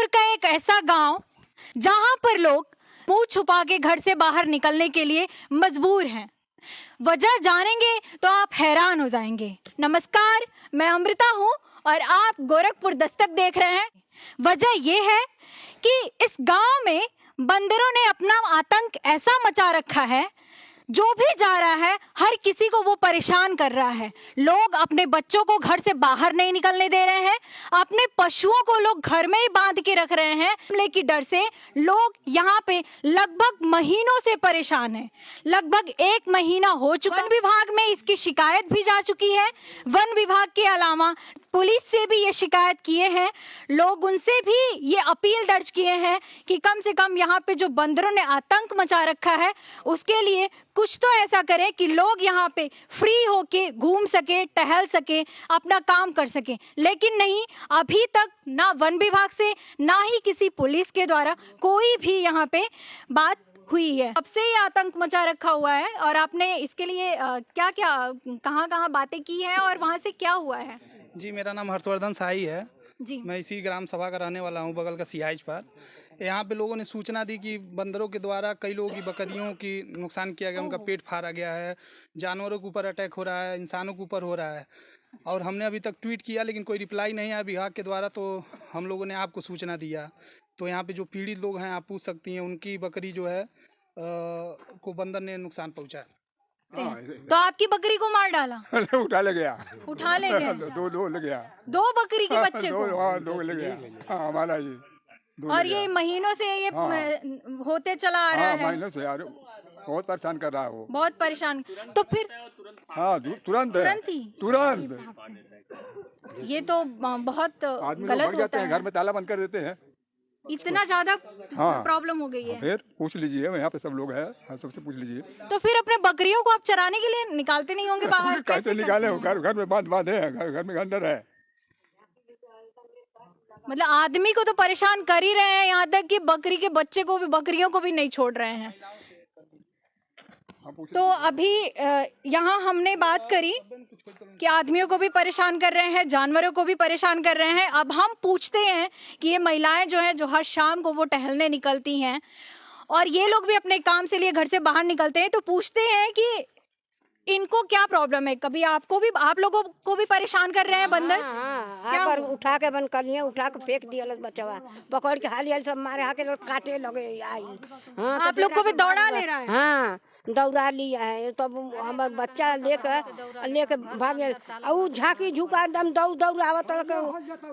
गोरखपुर का एक ऐसा गांव जहां पर लोग मुंह छुपा के घर से बाहर निकलने के लिए मजबूर हैं। वजह जानेंगे तो आप हैरान हो जाएंगे। नमस्कार, मैं अमृता हूं और आप गोरखपुर दस्तक देख रहे हैं। वजह यह है कि इस गांव में बंदरों ने अपना आतंक ऐसा मचा रखा है, जो भी जा रहा है हर किसी को वो परेशान कर रहा है। लोग अपने बच्चों को घर से बाहर नहीं निकलने दे रहे हैं, अपने पशुओं को लोग घर में ही बांध के रख रहे हैं। हमले की डर से लोग यहाँ पे लगभग महीनों से परेशान हैं। लगभग 1 महीना हो चुका। वन विभाग में इसकी शिकायत भी जा चुकी है। वन विभाग के अलावा पुलिस से भी ये शिकायत किए हैं। लोग उनसे भी ये अपील दर्ज किए हैं कि कम से कम यहाँ पे जो बंदरों ने आतंक मचा रखा है उसके लिए कुछ तो ऐसा करें कि लोग यहाँ पे फ्री होके घूम सके, टहल सके, अपना काम कर सके। लेकिन नहीं, अभी तक ना वन विभाग से ना ही किसी पुलिस के द्वारा कोई भी यहाँ पे बात हुई है। अब से ये आतंक मचा रखा हुआ है। और आपने इसके लिए क्या क्या कहाँ बातें की हैं और वहाँ से क्या हुआ है? जी, मेरा नाम हर्षवर्धन शाही है जी। मैं इसी ग्राम सभा का रहने वाला हूँ, बगल का सिहाइज पर। यहाँ पे लोगों ने सूचना दी कि बंदरों के द्वारा कई लोगों की बकरियों की नुकसान किया गया, उनका पेट फाड़ा गया है, जानवरों के ऊपर अटैक हो रहा है, इंसानों के ऊपर हो रहा है। और हमने अभी तक ट्वीट किया लेकिन कोई रिप्लाई नहीं आया विभाग के द्वारा, तो हम लोगों ने आपको सूचना दिया। तो यहाँ पे जो पीड़ित लोग हैं आप पूछ सकती हैं, उनकी बकरी जो है को बंदर ने नुकसान पहुँचाया। तो आपकी बकरी को मार डाला? उठा ले गया। उठा ले गया? दो ले गया। 2 बकरी के बच्चे को? दो ले गया। हाँ, हमारा ये और ये महीनों से ये होते चला आ रहा है। महीनों से यार बहुत परेशान कर रहा है वो। बहुत परेशान। तो फिर तुरंत ही ये तो बहुत गलत होता है। घर में ताला बंद कर देते हैं। इतना ज्यादा प्रॉब्लम हो गई है। फिर पूछ लीजिए, यहाँ पे सब लोग हैं, सबसे पूछ लीजिए। तो फिर अपने बकरियों को आप चराने के लिए निकालते नहीं होंगे बाहर? कैसे निकाले? घर में बांधे हैं, घर में अंदर है। मतलब आदमी को तो परेशान कर ही रहे हैं, यहाँ तक कि बकरी के बच्चे को भी, बकरियों को भी नहीं छोड़ रहे हैं। तो अभी यहाँ हमने बात करी कि आदमियों को भी परेशान कर रहे हैं, जानवरों को भी परेशान कर रहे हैं। अब हम पूछते हैं कि ये महिलाएं जो है, जो हर शाम को वो टहलने निकलती हैं और ये लोग भी अपने काम से लिए घर से बाहर निकलते हैं, तो पूछते हैं कि इनको क्या प्रॉब्लम है। कभी आपको भी, आप लोगों को भी परेशान कर रहे हैं बंदर? क्या पर उठा के बंद कर लिए, उठा के फेंक दिया बच्चा, पकड़ के हाल सब मारे, आके लोग काटे लगे आई। आप लोग को भी दौड़ा ले रहा है? हाँ, दौड़ा लिया है। तब हमारे बच्चा लेकर भागे, और झांकी झुका एकदम दौड़ आवत,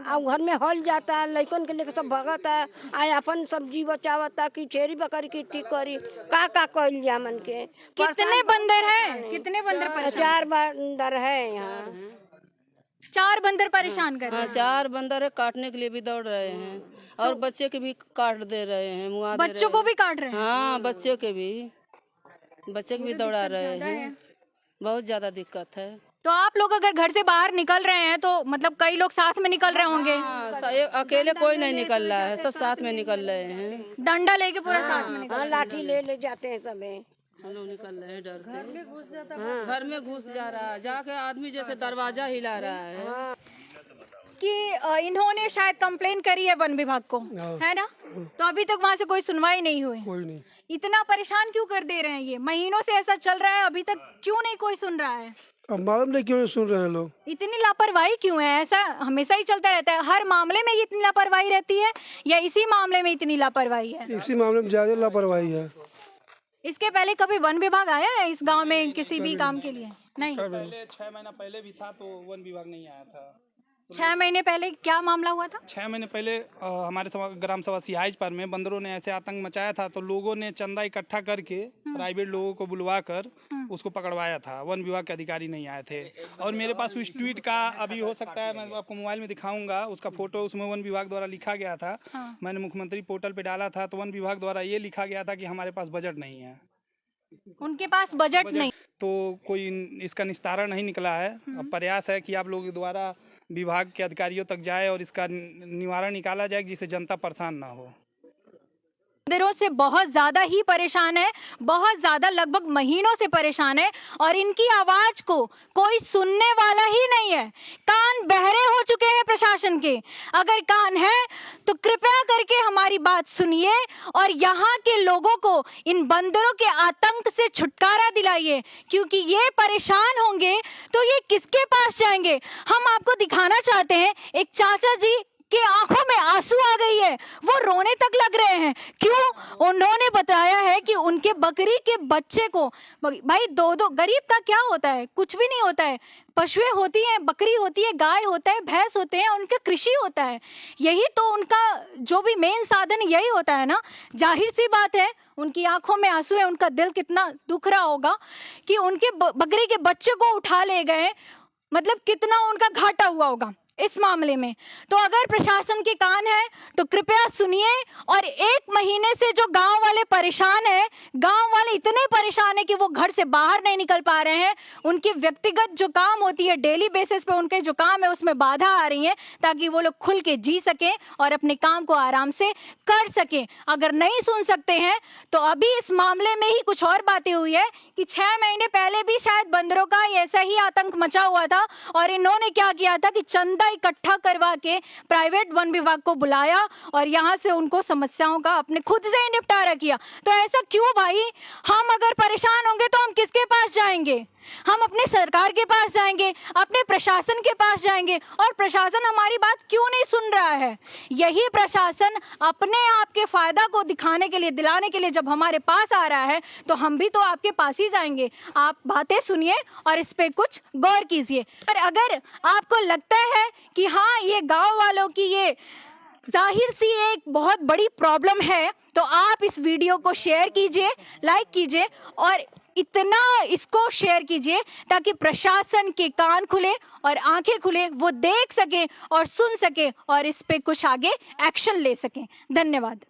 घर में हल जाता है, लड़कन के लेकर सब भगत है। आए अपन सब्जी बचावता कि छेरी बकरी की ठीक करी का कर लिया मन के। कितने बंदर है? कितने बंदर परेशान? 4 बंदर है यहाँ। 4 बंदर परेशान कर रहे हैं? 4 बंदर है, काटने के लिए भी दौड़ रहे हैं और बच्चे के भी काट दे रहे हैं, मुआ दे रहे हैं। बच्चों को भी काट रहे हैं? हाँ, बच्चे के भी दौड़ा रहे हैं। बहुत ज्यादा दिक्कत है। तो आप लोग अगर घर से बाहर निकल रहे हैं तो मतलब कई लोग साथ में निकल रहे होंगे? अकेले कोई नहीं निकल रहा है, सब साथ में निकल रहे हैं। डंडा लेके पूरा साथ में निकल? लाठी ले जाते हैं सब। हम लोग निकल रहे हैं डर से। घर में घुस जाता है। घर में घुस जा रहा है, जाके आदमी जैसे दरवाजा हिला रहा है। कि इन्होंने शायद कंप्लेन करी है वन विभाग को, है ना? तो अभी तक वहाँ से कोई सुनवाई नहीं हुई। कोई नहीं। इतना परेशान क्यों कर दे रहे हैं? ये महीनों से ऐसा चल रहा है, अभी तक क्यों नहीं कोई सुन रहा है? अब मालूम नहीं क्यों नहीं सुन रहे हैं लोग। इतनी लापरवाही क्यों है? ऐसा हमेशा ही चलता रहता है, हर मामले में इतनी लापरवाही रहती है या इसी मामले में इतनी लापरवाही है? इसी मामले में ज्यादा लापरवाही है। इसके पहले कभी वन विभाग आया है इस गांव में किसी भी काम के लिए? नहीं। पहले 6 महीना पहले भी था तो वन विभाग नहीं आया था। 6 महीने पहले क्या मामला हुआ था? 6 महीने पहले हमारे ग्राम सभा सिहाइज पर में बंदरों ने ऐसे आतंक मचाया था, तो लोगों ने चंदा इकट्ठा करके प्राइवेट लोगों को बुलवा कर उसको पकड़वाया था। वन विभाग के अधिकारी नहीं आए थे। और मेरे पास उस ट्वीट का अभी हो सकता है, मैं आपको मोबाइल में दिखाऊंगा उसका फोटो। उसमें वन विभाग द्वारा लिखा गया था, मैंने मुख्यमंत्री पोर्टल पे डाला था, तो वन विभाग द्वारा ये लिखा गया था कि हमारे पास बजट नहीं है। उनके पास बजट नहीं, तो कोई इसका निस्तारण नहीं निकला है। अब प्रयास है कि आप लोगों के द्वारा विभाग के अधिकारियों तक जाए और इसका निवारण निकाला जाए जिससे जनता परेशान ना हो। मंदिरों से बहुत ज्यादा ही परेशान है, बहुत ज्यादा, लगभग महीनों से परेशान है और इनकी आवाज को कोई सुनने वाला ही नहीं है। कान बहरे हो चुके हैं प्रशासन के। अगर कान है तो कृपया करके हमारी बात सुनिए और यहाँ के लोगों को इन बंदरों के आतंक से छुटकारा दिलाइए, क्योंकि ये परेशान होंगे तो ये किसके पास जाएंगे। हम आपको दिखाना चाहते हैं, एक चाचा जी के आंखों में आंसू आ गई है, वो रोने तक लग रहे हैं। क्यों? उन्होंने बताया है कि उनके बकरी के बच्चे को, भाई दो गरीब का क्या होता है, कुछ भी नहीं होता है। पशुएं होती हैं, बकरी होती है, गाय होता है, भैंस होते हैं, उनका कृषि होता है, यही तो उनका जो भी मेन साधन यही होता है ना। जाहिर सी बात है उनकी आंखों में आंसू है, उनका दिल कितना दुख रहा होगा कि उनके बकरी के बच्चे को उठा ले गए, मतलब कितना उनका घाटा हुआ होगा इस मामले में। तो अगर प्रशासन के कान है तो कृपया सुनिए। और 1 महीने से जो गांव वाले परेशान हैं, गांव वाले इतने परेशान हैं कि वो घर से बाहर नहीं निकल पा रहे हैं। उनकी व्यक्तिगत जो काम होती है, डेली बेसिस पे उनके जो काम है उसमें बाधा आ रही है, ताकि वो लोग खुल के जी सकें और अपने काम को आराम से कर सकें। अगर नहीं सुन सकते हैं तो अभी इस मामले में ही कुछ और बातें हुई है कि 6 महीने पहले भी शायद बंदरों का ऐसा ही आतंक मचा हुआ था और इन्होंने क्या किया था कि चंदा इकट्ठा करवा के प्राइवेट वन विभाग को बुलाया और यहां से उनको समस्याओं का अपने खुद से ही निपटारा किया। तो ऐसा क्यों भाई? हम अगर परेशान होंगे तो हम किसके पास जाएंगे? हम अपने सरकार के पास जाएंगे, अपने प्रशासन के पास जाएंगे, और प्रशासन हमारी बात क्यों नहीं सुन रहा है? यही प्रशासन अपने आप के फायदा को दिखाने के लिए, दिलाने के लिए जब हमारे पास आ रहा है तो हम भी तो आपके पास ही जाएंगे। आप बातें सुनिए और इस पे कुछ गौर कीजिए। और अगर आपको लगता है कि हाँ ये गांव वालों की ये जाहिर सी एक बहुत बड़ी प्रॉब्लम है, तो आप इस वीडियो को शेयर कीजिए, लाइक कीजिए और इतना इसको शेयर कीजिए ताकि प्रशासन के कान खुले और आंखें खुले, वो देख सके और सुन सके और इस पे कुछ आगे एक्शन ले सके। धन्यवाद।